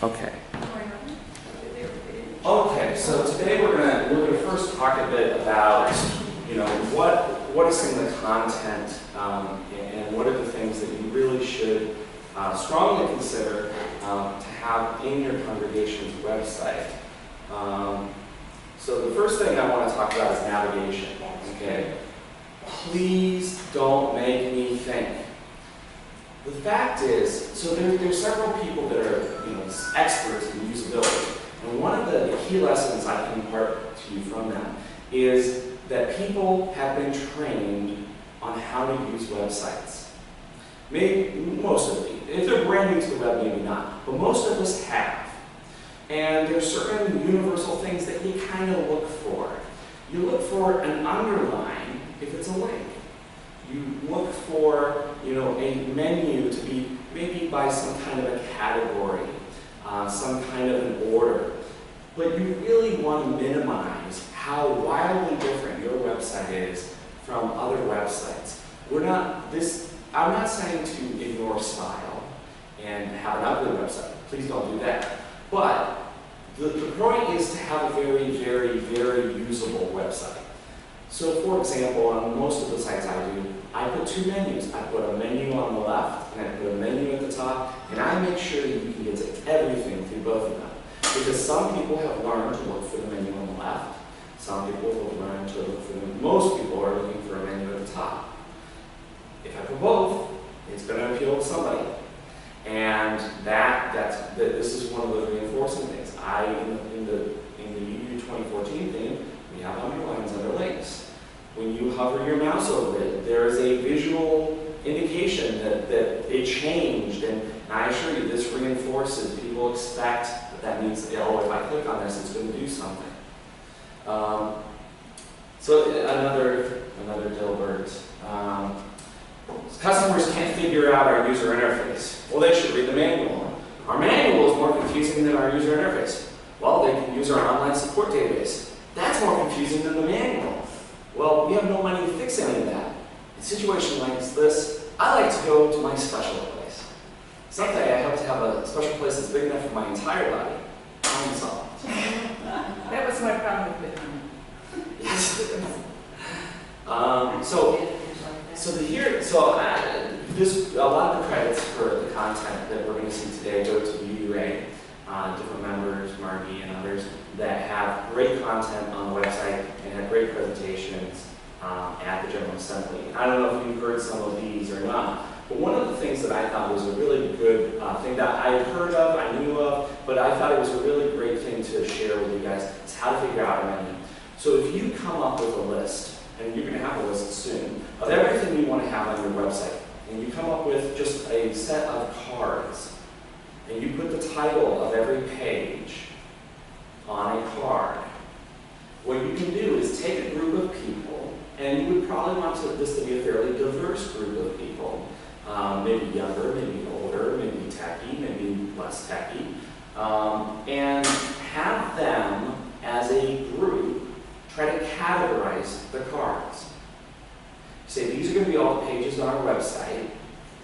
Okay. Okay, so today we're gonna first talk a bit about, what is some of the content and what are the things that you really should strongly consider to have in your congregation's website. So the first thing I want to talk about is navigation. Okay, please don't make me think. The fact is, so there's several people that are experts in usability, and one of the key lessons I can impart to you from them is that people have been trained on how to use websites. Maybe most of them. If they're brand new to the web, maybe not, but most of us have. And there's certain universal things that you kind of look for. You look for an underline if it's a link. You look for, a menu to be maybe by some kind of a category, some kind of an order. But you really want to minimize how wildly different your website is from other websites. I'm not saying to ignore style and have an ugly website. Please don't do that. But the point is to have a very, very, very usable website. So for example, on most of the sites I do, I put two menus. I put a menu on the left and I put a menu at the top, and I make sure that you can get to everything through both of them. Because some people have learned to look for the menu on the left. Some people have learned to look for them. Most people are looking for a menu at the top. If I put both, it's going to appeal to somebody. And this is one of the reinforcing things. In the UU 2014 theme, we have underlines under links. When you hover your mouse over it, there is a visual indication that it changed. And I assure you, this reinforces. People expect that means, if I click on this, it's going to do something. So another Dilbert. Customers can't figure out our user interface. Well, they should read the manual. Our manual is more confusing than our user interface. Well, they can use our online support database. That's more confusing than the manual. Well, we have no money to fix any of that. In a situation like this, I like to go to my special place. Someday I hope to have a special place that's big enough for my entire body. Problem solved. That was my problem with it. Yes. A lot of the credits for the content that we're going to see today go to UUA, different members, Margie and others, that have great content on the website and have great presentations at the General Assembly. I don't know if you've heard some of these or not, but one of the things that I thought was a really good thing that I had heard of, I knew of, but I thought it was a really great thing to share with you guys, is how to figure out a menu. So if you come up with a list, and you're going to have a list soon, of everything you want to have on your website, and you come up with just a set of cards, and you put the title of every page on a card, what you can do is take a group of people, and you would probably want this to be a fairly diverse group of people, maybe younger, maybe older, maybe techie, maybe less techie, and have them as a group try to categorize the cards. Say these are going to be all the pages on our website.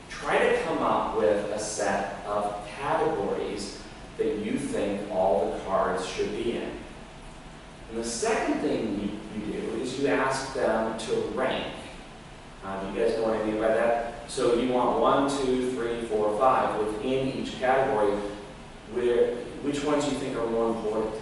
Try to come up with a set of categories that you think all the cards should be in. And the second thing you do is you ask them to rank. Do you guys know what I mean by that? So you want 1, 2, 3, 4, 5 within each category, which ones you think are more important.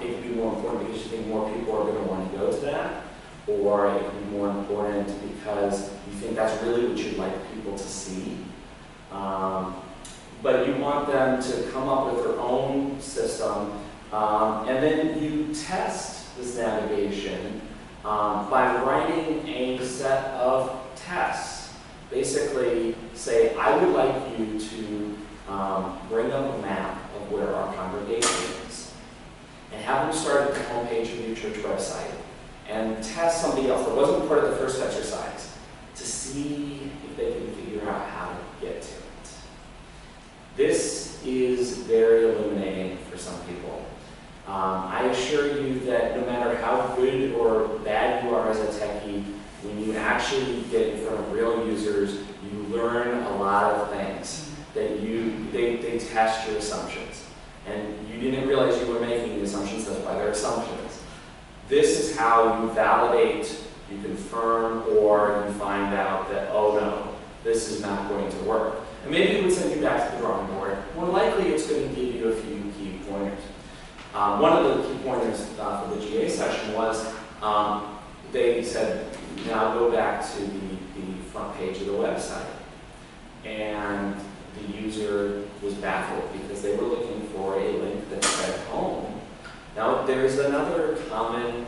It could be more important because you think more people are going to want to go to that, or it could be more important because you think that's really what you'd like people to see. But you want them to come up with their own system, and then you test this navigation by writing a set of tests. Basically, say, I would like you to bring up a map of where our congregation is, and have them start at the homepage of your church website and test somebody else that wasn't part of the first exercise to see if they can figure out how to get to it. This is very illuminating for some people. I assure you that no matter how good or bad you are as a techie, when you actually get in front of real users, you learn a lot of things. that they test your assumptions. And you didn't realize you were making the assumptions, that's why they're assumptions. This is how you validate, you confirm, or you find out that, oh no, this is not going to work. And maybe it would send you back to the drawing board. More likely it's going to give you a few key pointers. One of the key pointers for the GA session was they said, now go back to the front page of the website. And the user was baffled because they were looking for a link that said home. Now, there's another common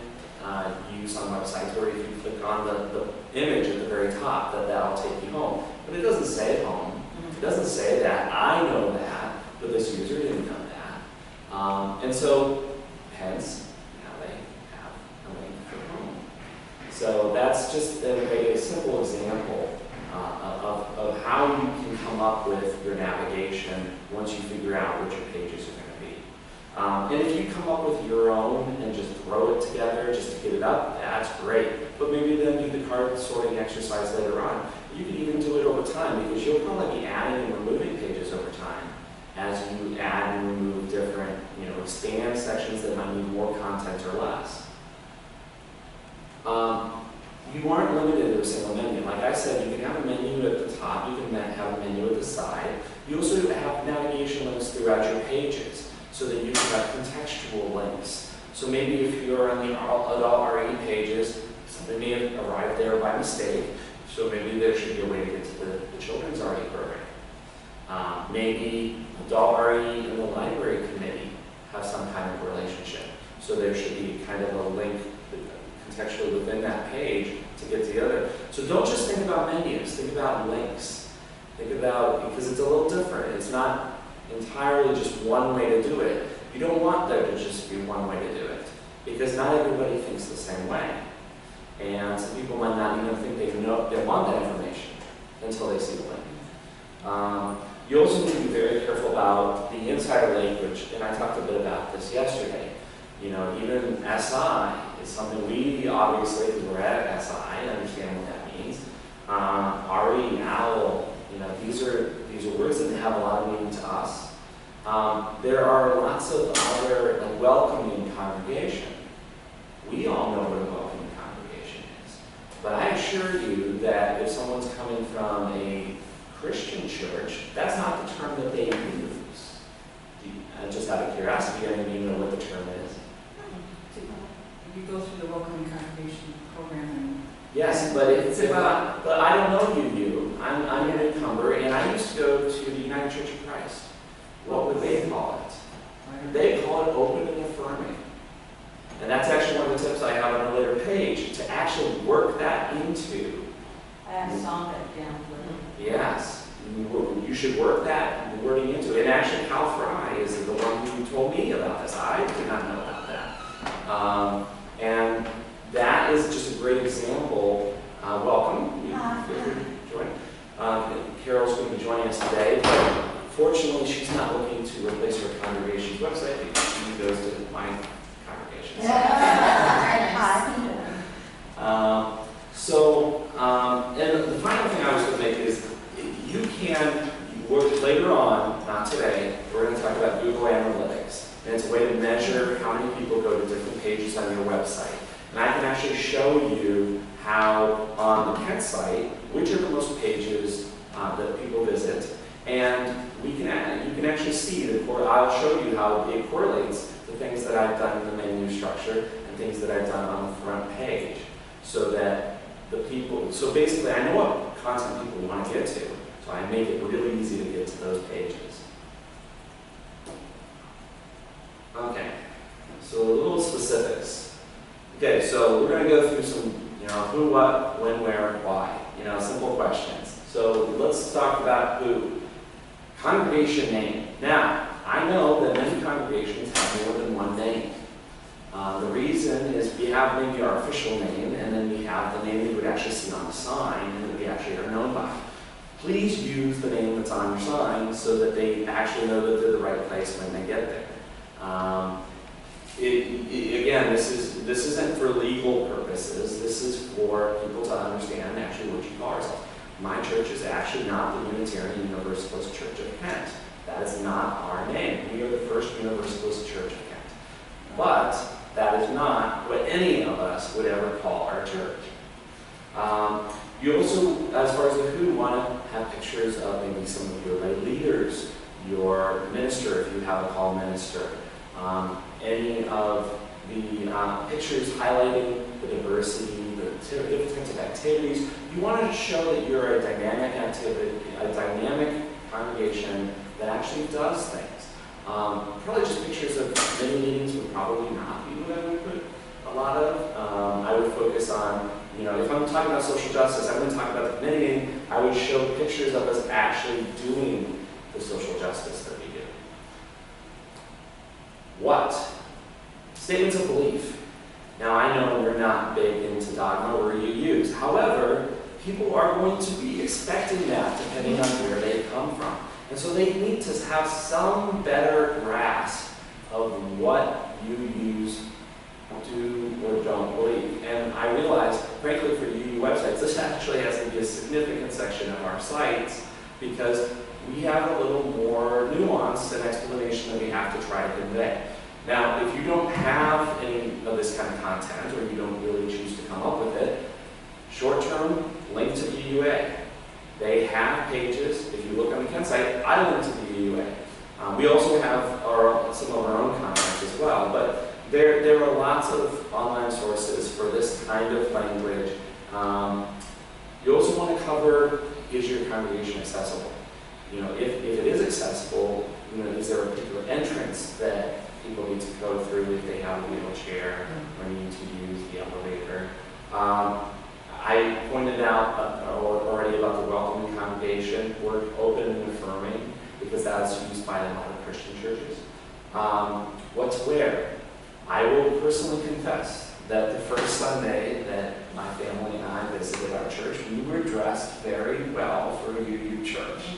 use on websites where if you click on the image at the very top, that'll take you home. But it doesn't say home. It doesn't say that. I know that, but this user didn't know that. And so, hence, now they have a link for home. So that's just a simple example of how you can come up with your navigation once you figure out what your pages are going to be. And if you come up with your own and just throw it together just to get it up, that's great. But maybe then do the card sorting exercise later on. You can even do it over time because you'll probably be adding and removing pages over time as you add and remove different, expand sections that might need more content or less. You aren't limited to a single menu. Like I said, you can have a menu at the top, you can have a menu at the side. You also have navigation links throughout your pages so that you can have contextual links. So maybe if you're on the adult RE pages, something may have arrived there by mistake, so maybe there should be a way to get to the children's RE program. Maybe adult RE and the library committee have some kind of relationship. So there should be kind of a link contextually within that page to get to the other. So don't just think about menus, think about links. Think about, because it's a little different. It's not entirely just one way to do it. You don't want there to just be one way to do it, because not everybody thinks the same way. And some people might not even think they want that information until they see the link. You also need to be very careful about the insider language, and I talked a bit about this yesterday. Even SI is something we obviously, because we're at SI, understand what that means. RE, OWL, these are words that have a lot of meaning to us. There are lots of other, like welcoming congregation. We all know what a welcoming congregation is. But I assure you that if someone's coming from a Christian church, that's not the term that they use. Just out of curiosity, do you know what the term is? You go through the welcoming congregation program. Yes, but but I don't know you. I'm a newcomer, and I used to go to the United Church of Christ. What would they call it? They call it open and affirming. And that's actually one of the tips I have on a later page, to actually work that into. I have song that down. Yes, you should work that wording into it. And actually, Cal Fry is the one who told me about this. I did not know about that. And that is just a great example. Welcome. Feel free to join. Carol's going to be joining us today, but fortunately, she's not looking to replace her congregation's website because she goes to my congregation. And the final thing I was going to make is you can work later on, not today, we're going to talk about Google Analytics. And it's a way to measure how many people go to different pages on your website. And I can actually show you how on the Kent site, which are the most pages that people visit. And you can actually see, I'll show you how it correlates to things that I've done in the menu structure and things that I've done on the front page. So that so basically I know what content people want to get to. So I make it really easy to get to those pages. Okay, so a little specifics. Okay, so we're going to go through some, who, what, when, where, why. Simple questions. So let's talk about who. Congregation name. Now, I know that many congregations have more than one name. The reason is we have maybe our official name, and then we have the name that you would actually see on the sign, and that we actually are known by. Please use the name that's on your sign so that they actually know that they're the right place when they get there. Again, this isn't for legal purposes. This is for people to understand actually what you call yourself. My church is actually not the Unitarian Universalist Church of Kent. That is not our name. We are the First Universalist Church of Kent. But that is not what any of us would ever call our church. You also, as far as the who, want to have pictures of maybe some of your lay leaders, your minister, if you have a call minister, any of the pictures highlighting the diversity, the different types of activities. You want to show that you're a dynamic activity, a dynamic congregation that actually does things. Probably just pictures of many meetings would probably not be what I would put a lot of. I would focus on, if I'm talking about social justice, I wouldn't talk about the committee meeting. I would show pictures of us actually doing the social justice that we do. What? Statements of belief. Now, I know we're not big into dogma or UUs. However, people are going to be expecting that depending on where they come from. And so they need to have some better grasp of what UUs do or don't believe. And I realize, frankly, for UU websites, this actually has to be a significant section of our sites because we have a little more nuance and explanation that we have to try to convey. Now, if you don't have any of this kind of content, or you don't really choose to come up with it, short-term, link to the UUA. They have pages. If you look on the Kent site, I link to the UUA. We also have some of our own content as well, but there are lots of online sources for this kind of language. You also want to cover, is your congregation accessible? If it is accessible, is there a particular entrance that people need to go through if they have a wheelchair or need to use the elevator? I pointed out already about the welcoming congregation. We're open and affirming because that's used by a lot of Christian churches. What to wear? I will personally confess that the first Sunday that my family and I visited our church, we were dressed very well for a UU church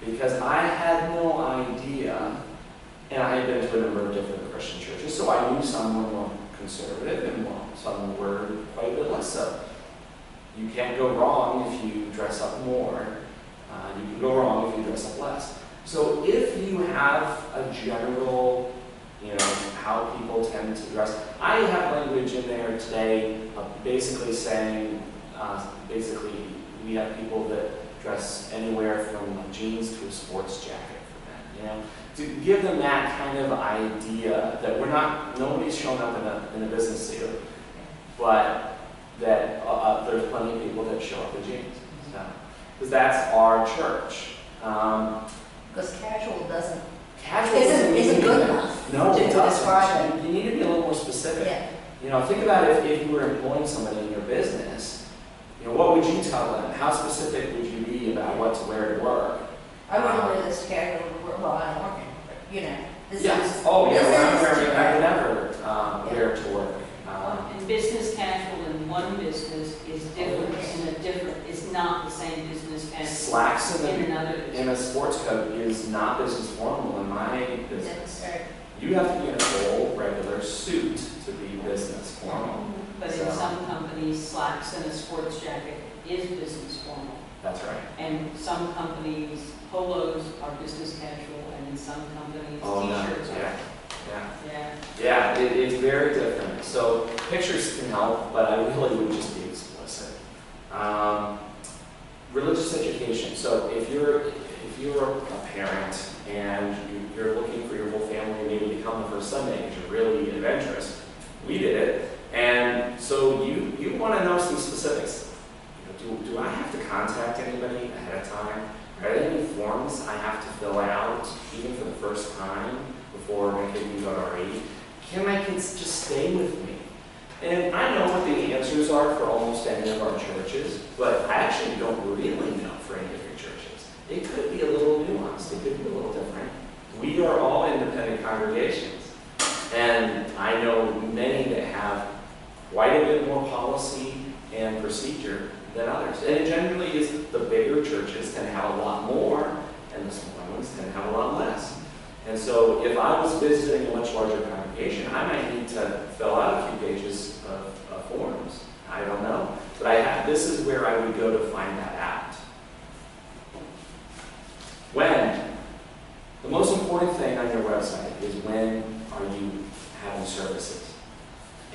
because I had no idea. And I had been to a number of different Christian churches, so I knew some were more conservative and some were quite a bit less so. You can't go wrong if you dress up more. You can go wrong if you dress up less. So if you have a general, how people tend to dress, I have language in there today basically saying, we have people that dress anywhere from jeans to a sports jacket for men, to give them that kind of idea that nobody's showing up in a business suit, but that there's plenty of people that show up in jeans. Because that's our church. Because casual isn't isn't good enough to describe it. You need to be a little more specific. Yeah. Think about if you were employing somebody in your business, what would you tell them? How specific would you be about what to wear to work? I wouldn't wear this casual to work while I'm working, but this yes. is. Oh, yeah, this I would never wear it to work. And business casual in one business is different in a different, it's not the same business casual Slacks in another business. in a sports coat is not business formal in my business. You have to be in a full regular suit to be business formal. But in some companies, slacks and a sports jacket is business formal. That's right. And some companies, polos are business casual, and in some companies, t-shirts are. Yeah, it's very different. So pictures can help, but I really would just be explicit. Religious education. So if you're a parent and you're looking for your whole family maybe to come the first Sunday because you're really adventurous, we did it. And so you want to know some specifics. Do I have to contact anybody ahead of time? Are there any forms I have to fill out even for the first time before my kid can go to RE? Can my kids just stay with me? And I know what the answers are for almost any of our churches, but I actually don't really know for any of your churches. It could be a little nuanced. It could be a little different. We are all independent congregations. And I know many that have quite a bit more policy and procedure than others. And it generally is the bigger churches tend to have a lot more, and the smaller ones tend to have a lot less. And so if I was visiting a much larger congregation, I might need to fill out a few pages of forms. I don't know. But this is where I would go to find that out. When? The most important thing on your website is when are you having services?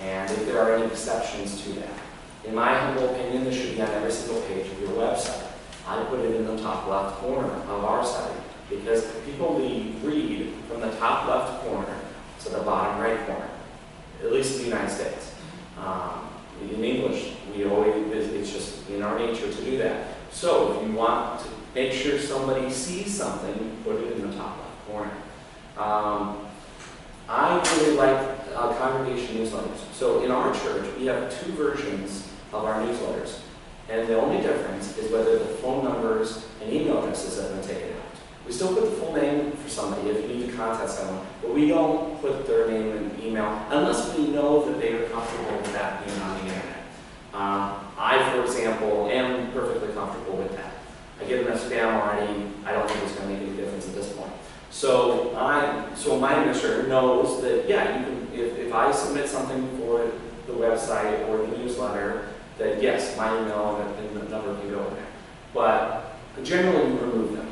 And if there are any exceptions to that. In my humble opinion, this should be on every single page of your website. I put it in the top left corner of our site because people read from the top left corner to the bottom right corner, at least in the United States. In English, it's just in our nature to do that. So if you want to make sure somebody sees something, put it in the top left corner. I really like congregation newsletters. So in our church, we have 2 versions of our newsletters. And the only difference is whether the phone numbers and email addresses have been taken out. We still put the full name for somebody if you need to contact someone, but we don't put their name and email unless we know that they are comfortable with that being on the internet. I, for example, am perfectly comfortable with that. I get enough spam already. I don't think it's going to make any difference at this point. So my administrator knows that, yeah, you can, if I submit something for the website or the newsletter, that yes, my email and the number can go in there. But generally we remove them.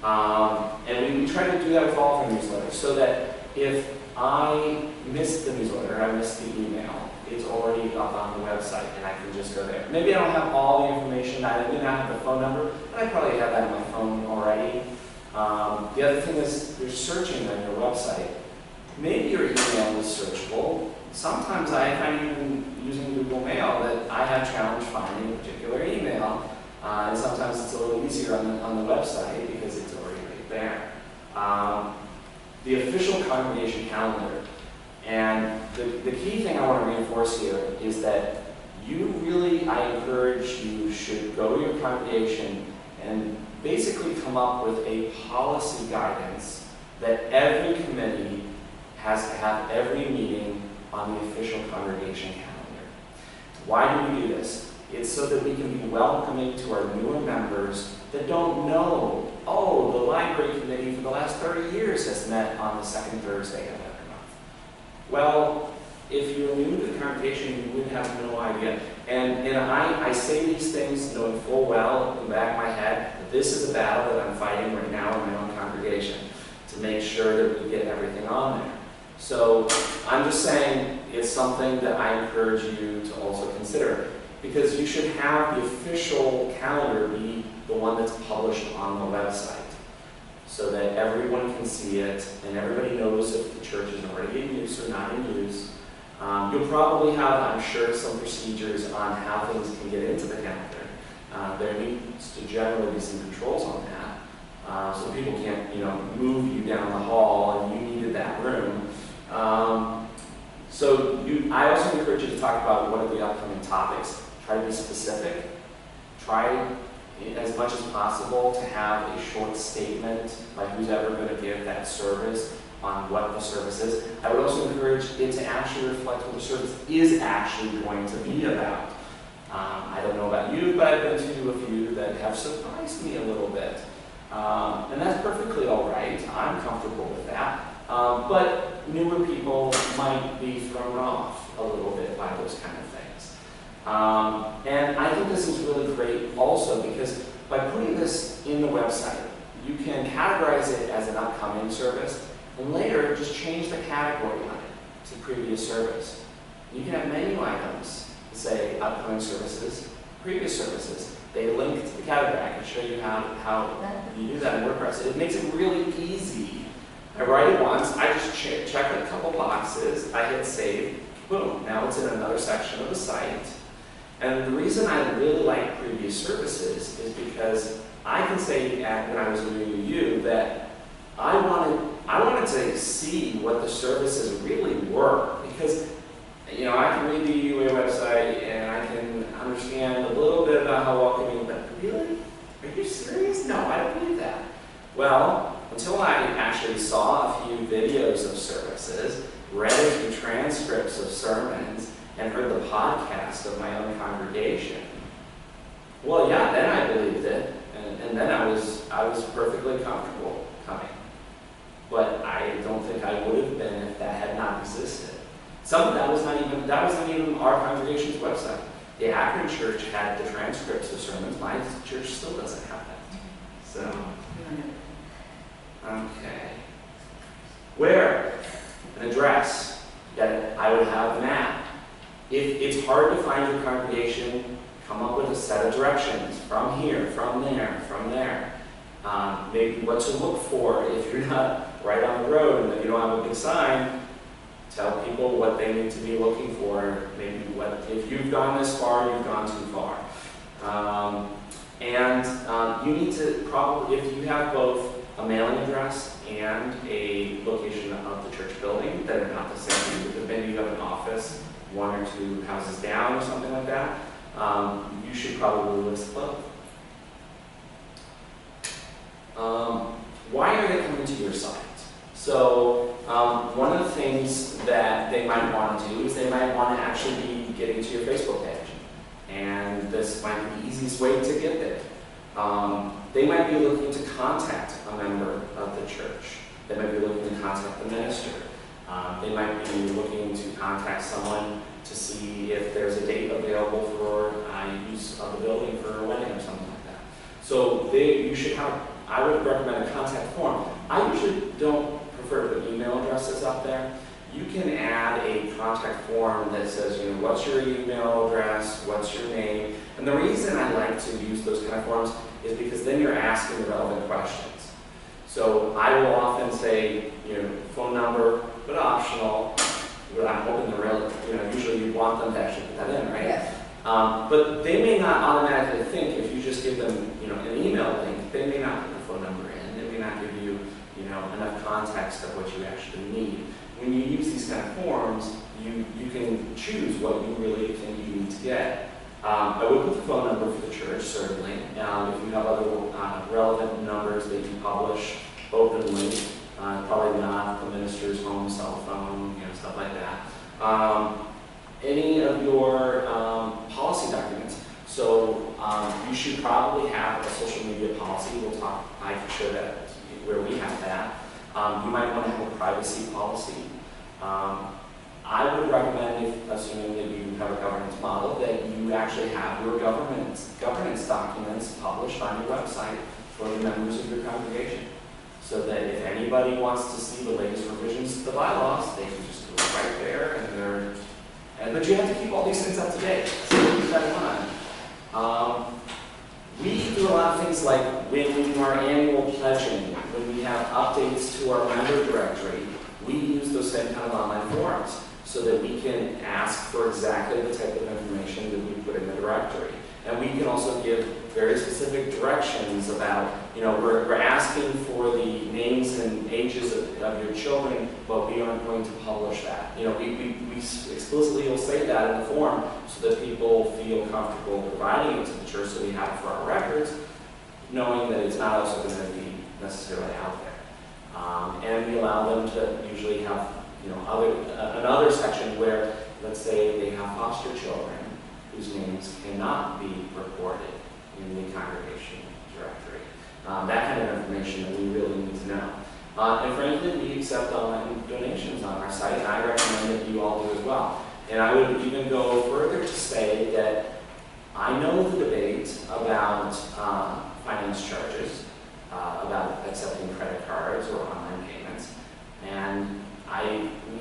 And we try to do that with all of our newsletters so that if I miss the newsletter, I miss the email, it's already up on the website and I can just go there. Maybe I don't have all the information, I may not have the phone number, but I probably have that on my phone already. The other thing is there's searching on your website. Maybe your email is searchable. Sometimes I find even using Google Mail that I have challenge finding a particular email. And sometimes it's a little easier on the website because it's already right there. The official congregation calendar. And the key thing I want to reinforce here is that I encourage you should go to your congregation and basically come up with a policy guidance that every committee has to have every meeting on the official congregation calendar. Why do we do this? It's so that we can be welcoming to our newer members that don't know, oh, the library committee for the last 30 years has met on the second Thursday of every month. Well, if you're new to the congregation, you would have no idea. And I say these things knowing full well in the back of my head that this is a battle that I'm fighting right now in my own congregation to make sure that we get everything on there. So I'm just saying it's something that I encourage you to also consider, because you should have the official calendar be the one that's published on the website so that everyone can see it and everybody knows if the church is already in use or not in use. You'll probably have, I'm sure, some procedures on how things can get into the calendar. There needs to generally be some controls on that. So people can't, move you down the hall and you needed that room. I also encourage you to talk about what are the upcoming topics. Try to be specific. Try as much as possible to have a short statement by who's ever going to give that service on what the service is. I would also encourage it to actually reflect what the service is actually going to be about. I don't know about you, but I've been to a few that have surprised me a little bit. And that's perfectly all right. I'm comfortable with that. But newer people might be thrown off a little bit by those kind of things. And I think this is really great also because by putting this in the website, you can categorize it as an upcoming service and later just change the category on it to previous service. You can have menu items that say upcoming services, previous services. They link to the category. I can show you how you do that in WordPress. It makes it really easy. I write it once, I just check a couple boxes, I hit save, boom, now it's in another section of the site. And the reason I really like previous services is because I can say when I was new to you that I wanted to see what the services really were, because I can read the UA website and I can understand a little bit about how welcoming, but really? Are you serious? No, I don't believe that. Well, until I actually saw a few videos of services, read a few transcripts of sermons, and heard the podcast of my own congregation, well, yeah, then I believed it, and then I was perfectly comfortable coming. But I don't think I would have been if that had not existed. That was not even our congregation's website. The Akron church had the transcripts of sermons. My church still doesn't have that. So. Okay. Where? An address that I would have an app. If it's hard to find your congregation, come up with a set of directions from here, from there, from there. Maybe what to look for if you're not right on the road and you don't have a big sign. Tell people what they need to be looking for. Maybe if you've gone this far, you've gone too far. You need to probably, if you have both a mailing address and a location of the church building that are not the same, because maybe you have an office 1 or 2 houses down or something like that, you should probably list both. Why are they coming to your site? So one of the things that they might want to do is they might want to actually be getting to your Facebook page. And this might be the easiest way to get there. They might be looking to contact a member of the church. They might be looking to contact the minister. They might be looking to contact someone to see if there's a date available for use of the building for a wedding or something like that. So you should have, I would recommend a contact form. I usually don't prefer to put email addresses up there. You can add a contact form that says, what's your email address, what's your name. And the reason I like to use those kind of forms is because then you're asking the relevant questions. So I will often say, phone number, but optional. But I'm hoping the real, usually you want them to actually put that in, right? Yes. But they may not automatically think if you just give them, an email link, they may not put the phone number in. They may not give you, enough context of what you actually need. When you use these kind of forms, you can choose what you really think you need to get. I would put the phone number for the church, certainly. If you have other relevant numbers that you publish openly, probably not the minister's home cell phone, stuff like that. Any of your policy documents. So you should probably have a social media policy. I can show that where we have that. You might want to have a privacy policy. I would recommend, assuming that you have a governance model, that you actually have your governance documents published on your website for the members of your congregation. So that if anybody wants to see the latest revisions to the bylaws, they can just go right there but you have to keep all these things up to date. So keep that in mind. We do a lot of things like when we do our annual pledging, when we have updates to our member directory, we use those same kind of online forms so that we can ask for exactly the type of information that we put in the directory. And we can also give very specific directions about, we're asking for the names and ages of your children, but we aren't going to publish that. We explicitly will say that in the form so that people feel comfortable providing it to the church so we have it for our records, knowing that it's not also going to be necessarily out there. And we allow them to usually have, another section where, let's say they have foster children whose names cannot be recorded in the congregation directory. That kind of information that we really need to know. And frankly, we accept online donations on our site, and I recommend that you all do as well. And I would even go further to say that I know the debate about finance charges, about accepting credit cards or online payments. And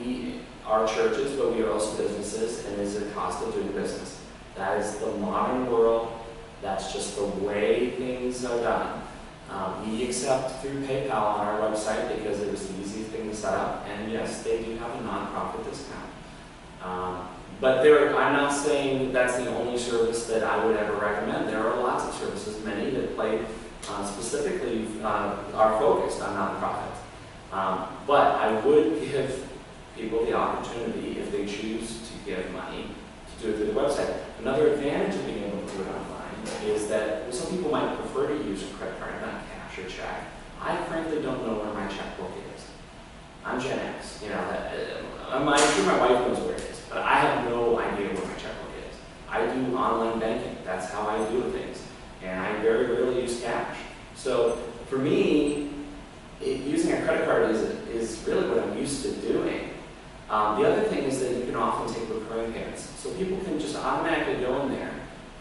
we are churches, but we are also businesses, and it's a cost of doing business. That is the modern world. That's just the way things are done. We accept through PayPal on our website because it was the easiest thing to set up. And yes, they do have a nonprofit discount. But I'm not saying that's the only service that I would ever recommend. There are lots of services, many that play specifically are focused on nonprofits. But I would give people the opportunity, if they choose to give money, to do it through the website. Another advantage of being able to do it online is that some people might prefer to use a credit card, not cash or check. I frankly don't know where my checkbook is. I'm Gen X, I'm sure my wife knows where it is, but I have no idea where my checkbook is. I do online banking. That's how I do things. And I very rarely use cash. So for me, using a credit card is really what I'm used to doing. The other thing is that you can often take recurring payments. So people can just automatically go in there,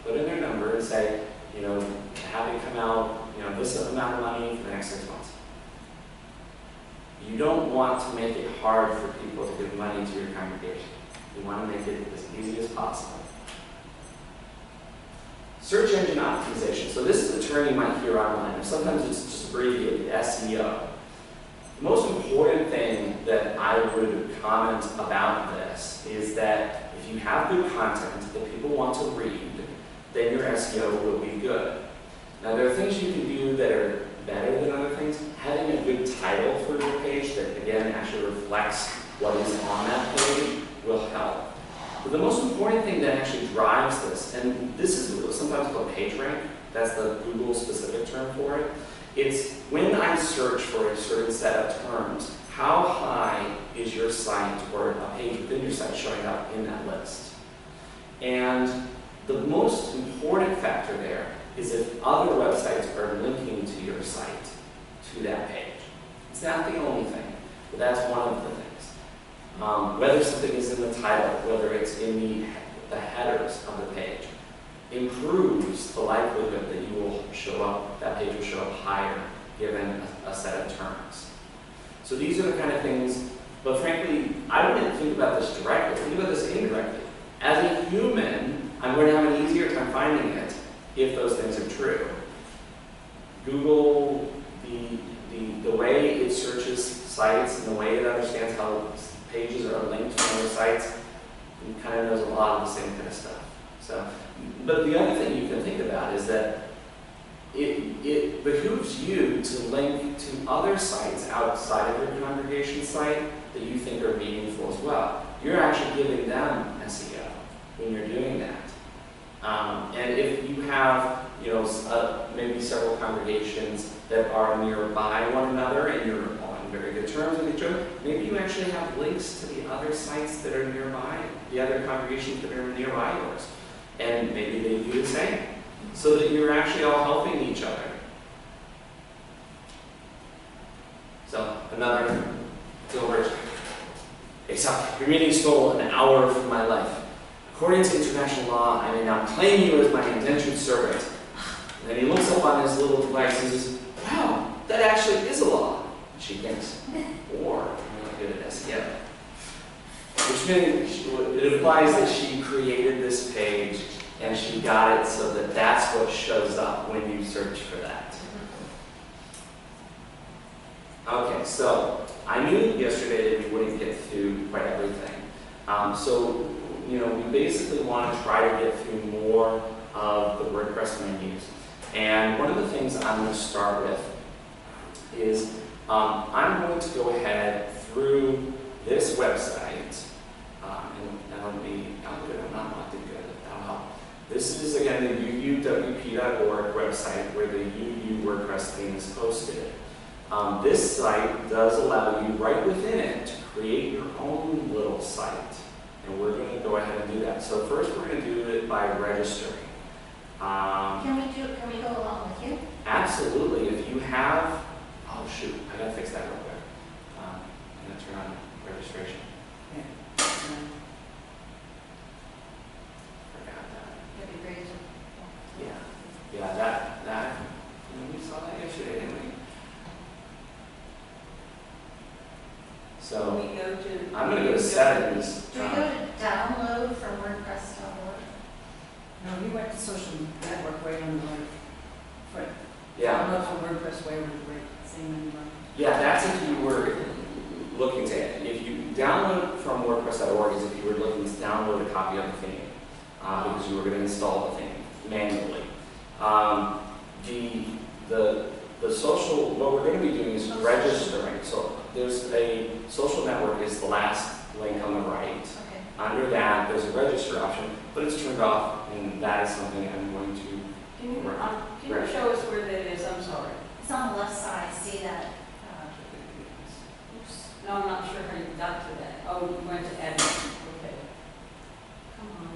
put in their number and say, have it come out, this amount of money for the next 6 months. You don't want to make it hard for people to give money to your congregation. You want to make it as easy as possible. Search engine optimization. So this is a term you might hear online. Sometimes it's just abbreviated, SEO. The most important thing that I would comment about this is that if you have good content that people want to read, then your SEO will be good. Now there are things you can do that are better than other things. Having a good title for your page that again actually reflects what is on that page will help. But the most important thing that actually drives this, and this is sometimes called PageRank, that's the Google specific term for it. It's when I search for a certain set of terms, how high is your site or a page within your site showing up in that list? And the most important factor there is if other websites are linking to your site, to that page. It's not the only thing, but that's one of the things. Whether something is in the title, whether it's in the headers of the page, improves the likelihood that you will show up, that page will show up higher given a set of terms. So these are the kind of things, but frankly, I wouldn't think about this directly, think about this indirectly. As a human, I'm going to have an easier time finding it if those things are true. Google, the way it searches sites and the way it understands how pages are linked to other sites, it kind of knows a lot of the same kind of stuff. So, but the other thing you can think about is that it behooves you to link to other sites outside of your congregation site that you think are meaningful as well. You're actually giving them SEO when you're doing that. And if you have, maybe several congregations that are nearby one another and you're on very good terms with each other, maybe you actually have links to the other sites that are nearby, the other congregations that are nearby yours. And maybe they do the same, so that you're actually all helping each other. So, another deal breaker. Except, your meeting stole an hour from my life. According to international law, I may now claim you as my indentured servant. And then he looks up on his little device and says, wow, that actually is a law. And she thinks, or I'm really good at SEO. Which means it implies that she created this page and she got it so that that's what shows up when you search for that. Okay, so I knew yesterday that we wouldn't get through quite everything. We basically want to try to get through more of the WordPress menus. And one of the things I'm going to start with is I'm going to go ahead through this website. I'm not locked in good. That'll help. This is, again, the uuwp.org website where the UU WordPress theme is posted. This site does allow you right within it to create your own little site. And we're going to go ahead and do that. So first we're going to do it by registering. Can we go along with you? Absolutely. If you have, oh shoot, I gotta fix that real quick. I'm going to turn on registration. Forgot that. That'd be great. Yeah, that, we saw that yesterday, didn't we? So, We go to. I'm going to go to settings. Do we go to download from WordPress.org? No, we went to social network way on the right. Right. Yeah. Download from WordPress way on the right. Same menu bar. Yeah, that's if you were looking to, if you download from WordPress.org is if you were looking to download a copy of the theme, because you were going to install the theme manually. The social, what we're going to be doing is registering. So there's a social network is the last link on the right. Okay. Under that, there's a register option, but it's turned off, and that is something I'm going to. Can you show us where that is? I'm sorry. It's on the left side. See that? Oops. No, I'm not sure how you got to that. Oh, you went to admin. Okay. Come on.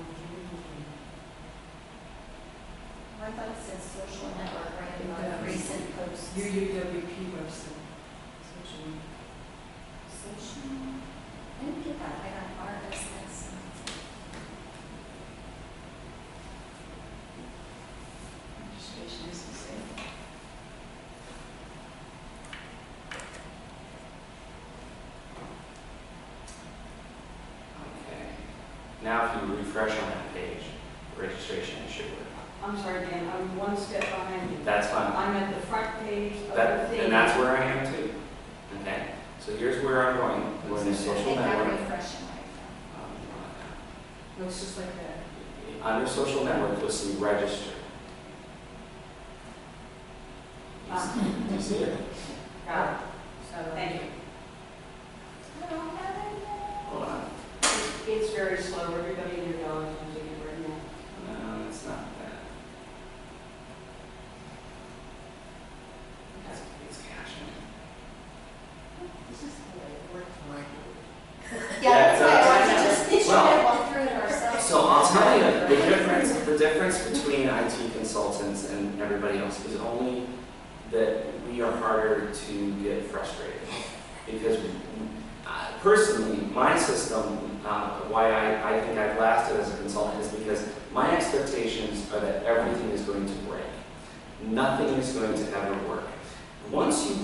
I thought it said social network right in the recent posts. UUWP website. Social. I didn't get that. I got RSS. Registration is the same. Now if you refresh on that page, registration should work. I'm sorry, Dan, I'm one step behind you. That's fine. I'm at the front page of the That, thing. and that's where I am too. Okay? So here's where I'm going. We're in the I social think I'm network. refreshing right Looks just like that. Under social network, you'll see register. Do you see it? Got it. Thank you. now. I don't have it yet. Hold on. It's very slow. Everybody in your dog is using it right now. No, it's not that. It's caching. This is the way it works. Yeah, that's Yeah, why I wanted to just, we should well, have walked through it ourselves. So I'll tell you, the difference between IT consultants and everybody else is only that we are harder to get frustrated. Because personally, my system, why I think I've lasted as a consultant is because my expectations are that everything is going to break. Nothing is going to ever work. Once you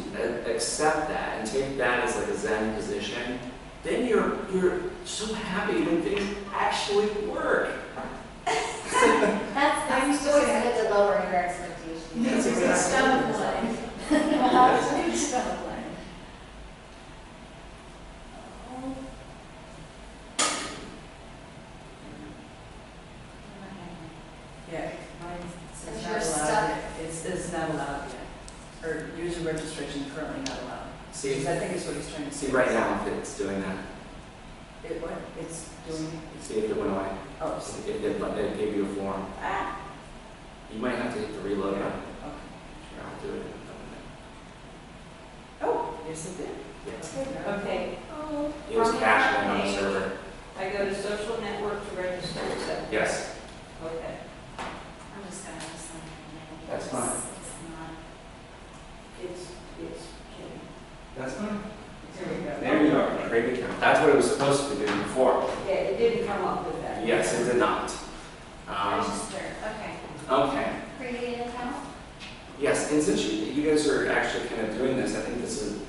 accept that and take that as like a Zen position, then you're so happy when things actually work. That's always good to lower your expectations. Yes, It's exactly. a stomach line. It's a stomach line. Yeah, mine says Because not you're allowed stuck. yet. It says not allowed yet. Or user registration currently not allowed. See, Because I think it's what he's trying to say. see right now if it's doing that. It what? It's doing, See if it went away. oh, If it gave you a form. ah, You might have to hit the reload button. okay. Sure, I'll do it. Oh, yes it did. Yes. Okay, Oh. It was From caching on the page. server. I go to social network to register, is that? Yes. Okay. I'm just gonna have to sign it. That's fine. It's not. It's kidding. That's fine. There we go. There you go. Create account. That's what it was supposed to be doing before. Yeah, it didn't come up with that. Yes, it did not. Register, okay. Okay. Create an account? Yes, and since you guys are actually kind of doing this, I think this is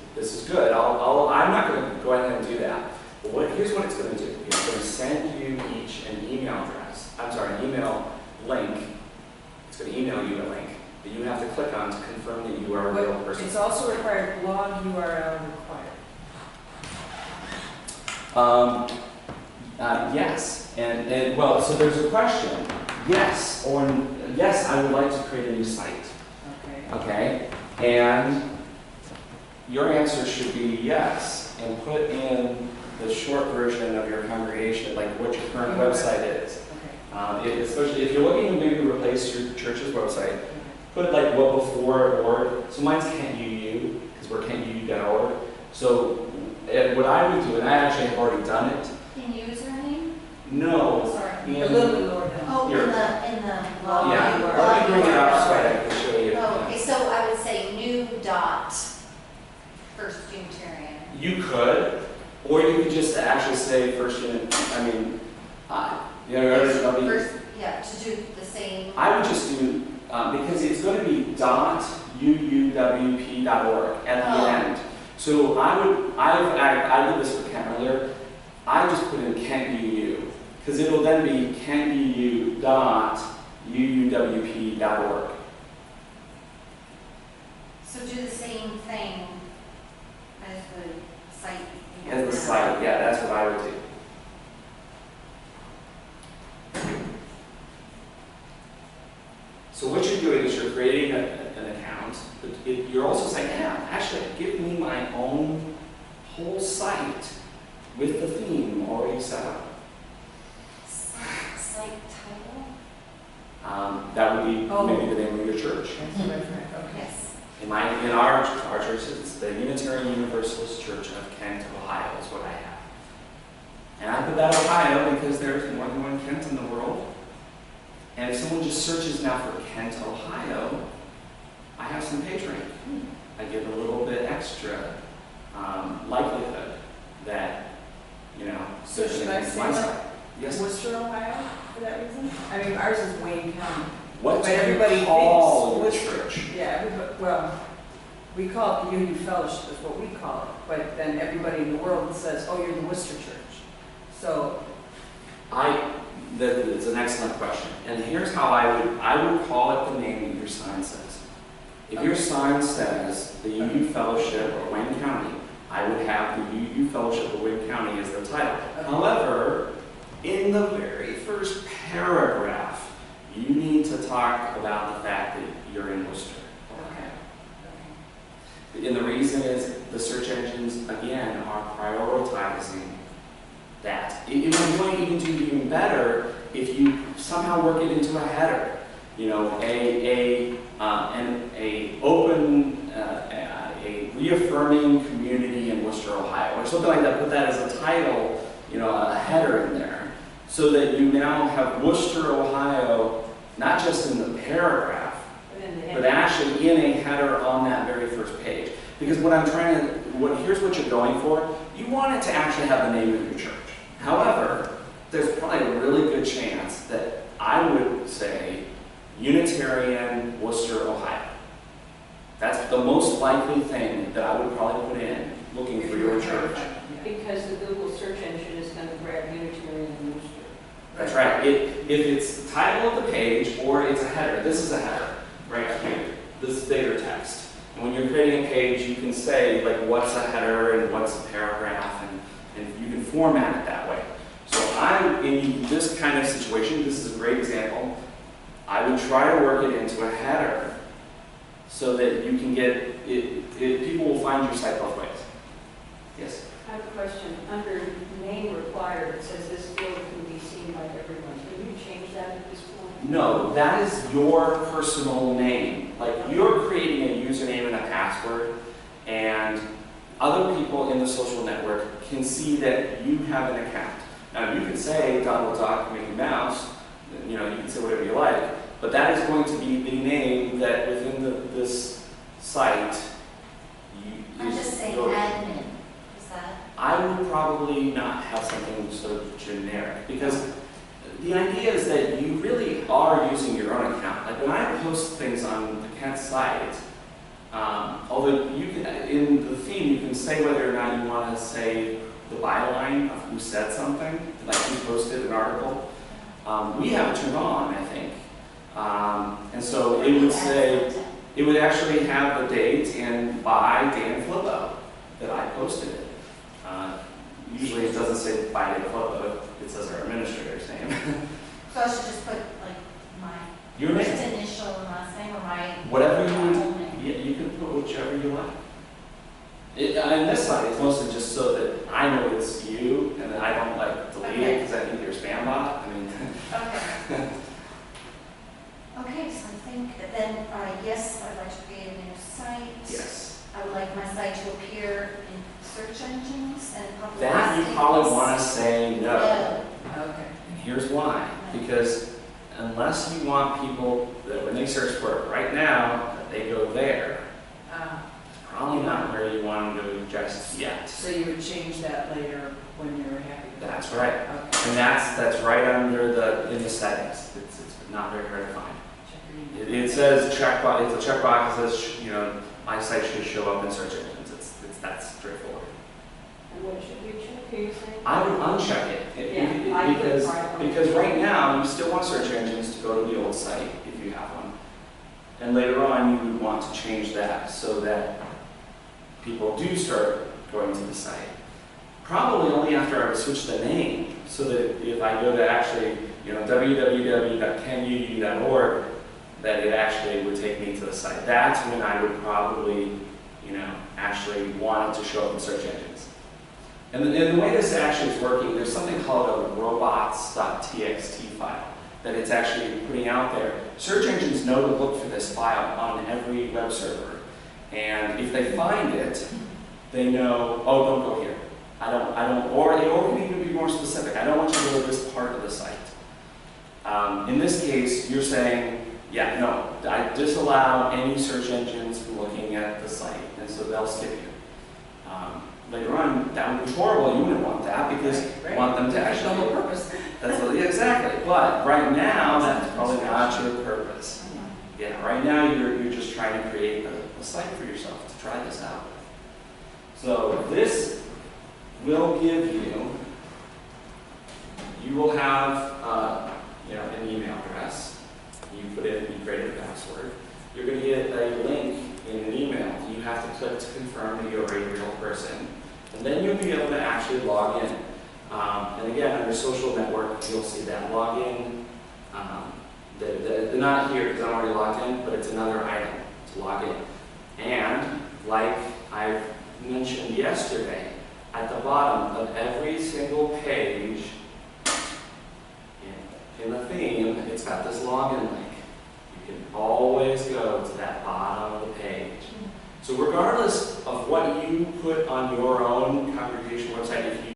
good. I'm not going to go ahead and do that. But here's what it's going to do. It's going to send you each an email address. I'm sorry, an email link. It's going to email you a link that you have to click on to confirm that you are a real person. It's also required blog URL required. Yes, and well, so there's a question. Yes, or yes, I would like to create a new site. Okay. Okay, and your answer should be yes, and put in the short version of your congregation, like what your current website is. Okay. Especially if you're looking to maybe replace your church's website, put like what before org. So mine's KentUU, because we're kentuu.org. So what I would do, and I actually have already done it. In username? No. Sorry. A little bit lower down. Oh, Here. in the log. Yeah, URL. let me bring it up so I can show you. Oh, okay, so I would say new dot First Unitarian. You could, or you could just actually say first unit. I mean, First, yeah, to do the same. I would just do because it's going to be .uuwp.org at the Oh. end. So I did this with Kent earlier. I just put in Kent UU because it'll then be kentuu.uuwp.org. So do the same thing as the site. you have As the now. site, yeah, that's what I would do. So what you're doing is you're creating an account, but you're also saying, yeah, actually, give me my own whole site with the theme already set up. Site title? That would be Oh. maybe the name of your church. That's what I've read. Okay. Yes. In our church, it's the Unitarian Universalist Church of Kent, Ohio, is what I have. And I put that Ohio because there's more than one Kent in the world. And if someone just searches now for Kent, Ohio, I have some page rank. I give a little bit extra likelihood that, So should I it's say my like site. Yes. Worcester, Ohio, for that reason? I mean, ours is Wayne County. What But do you everybody call your thinks church? Yeah, everybody, well, we call it the UU Fellowship is what we call it. But then everybody in the world says, oh, you're the Worcester Church. So, That's an excellent question. And here's how I would call it the name that your sign says. If your sign says the UU Fellowship of Wayne County, I would have the UU Fellowship of Wayne County as the title. However, in the very first paragraph, you need to talk about the fact that you're in Worcester. Okay. And the reason is the search engines, again, are prioritizing that. It would going even do even better if you somehow work it into a header. You know, a open, a reaffirming community in Worcester, Ohio, or something like that. Put that as a title, you know, a header in there, so that you now have Worcester, Ohio, not just in the paragraph, but actually in a header on that very first page. Because what I'm trying to, here's what you're going for. You want it to actually have the name of your church. However, there's probably a really good chance that I would say Unitarian Worcester, Ohio. That's the most likely thing that I would probably put in looking for your church. Because the Google search engine is going to grab Unitarian and Worcester. That's right. If it's the title of the page or it's a header, this is a header right here. This is bigger text. And when you're creating a page, you can say like what's a header and what's a paragraph, and you can format it that way. So in this kind of situation, this is a great example. I would try to work it into a header so that you can get it, people will find your site both ways. Yes? I have a question. Under name required, it says this field can be seen by everyone. Can you change that at this point? No, that is your personal name. Like you're creating a username and a password, and other people in the social network can see that you have an account. Now you can say Donald Duck, Mickey Mouse, you know, you can say whatever you like, but that is going to be the name that within this site I'm just saying your- admin, is that? I would probably not have something so generic, because the idea is that you really are using your own account. Like when I post things on the Kent site, although you can, in the theme, you can say whether or not you want to say the byline of who said something, like who posted an article. We have it turned on, I think. And so it would say, it would actually have the date and by Dan Flippo that I posted it. Usually it doesn't say by Dan Flippo, it says our administrator's name. So I should just put like my Your name. first initial and last name, or my Whatever you my would, whole name? yeah, you can put whichever you like. And this side is mostly just so that I know it's you and that I don't like delete it because I think you're a spam bot. I mean, Okay. Okay, so I think that then, yes, I'd like to create a new site. yes. I would like my site to appear in search engines and public That you listings. probably want to say no. Okay. And here's why. Because unless you want people that when they search for it right now, that they go there, it's probably not where you want them to just yet. So you would change that later when you're happy with that? That's right. Okay. And that's right under in the settings. It's not very hard to find. Check your email. It says checkbox. It's a checkbox that says, you know, my site should show up in search engines. It's that straightforward. And what should we check? Are you saying? I would uncheck it Yeah, I would because right now you still want search engines to go to the old site if you have one, and later on you would want to change that so that people do start going to the site. Probably only after I would switch the name, so that if I go to actually, you know, www.kenuu.org, that it actually would take me to the site. That's when I would probably, you know, actually want it to show up in search engines. And the way this actually is working, there's something called a robots.txt file that it's actually putting out there. Search engines know to look for this file on every web server. And if they find it, they know, oh, don't go here. Or it can even be more specific. I don't want you to go to this part of the site. In this case, you're saying, yeah, no, I disallow any search engines looking at the site, and so they'll skip you. Later on, that would be horrible. You wouldn't want that because you want them to actually. Double purpose. That's what, yeah, exactly. But right now, that's probably not your purpose. Yeah, right now you're just trying to create a site for yourself to try this out. So this will give you you will have an email address. You create a password. You're going to get a link in an email. You have to click to confirm that you're a real person. And then you'll be able to actually log in. And again, under social network, you'll see that login. They're not here because I'm already logged in, but it's another item to log in. And like I mentioned yesterday, at the bottom of every single page in the theme, it's got this login link. You can always go to that bottom of the page. So regardless of what you put on your own congregation website, if you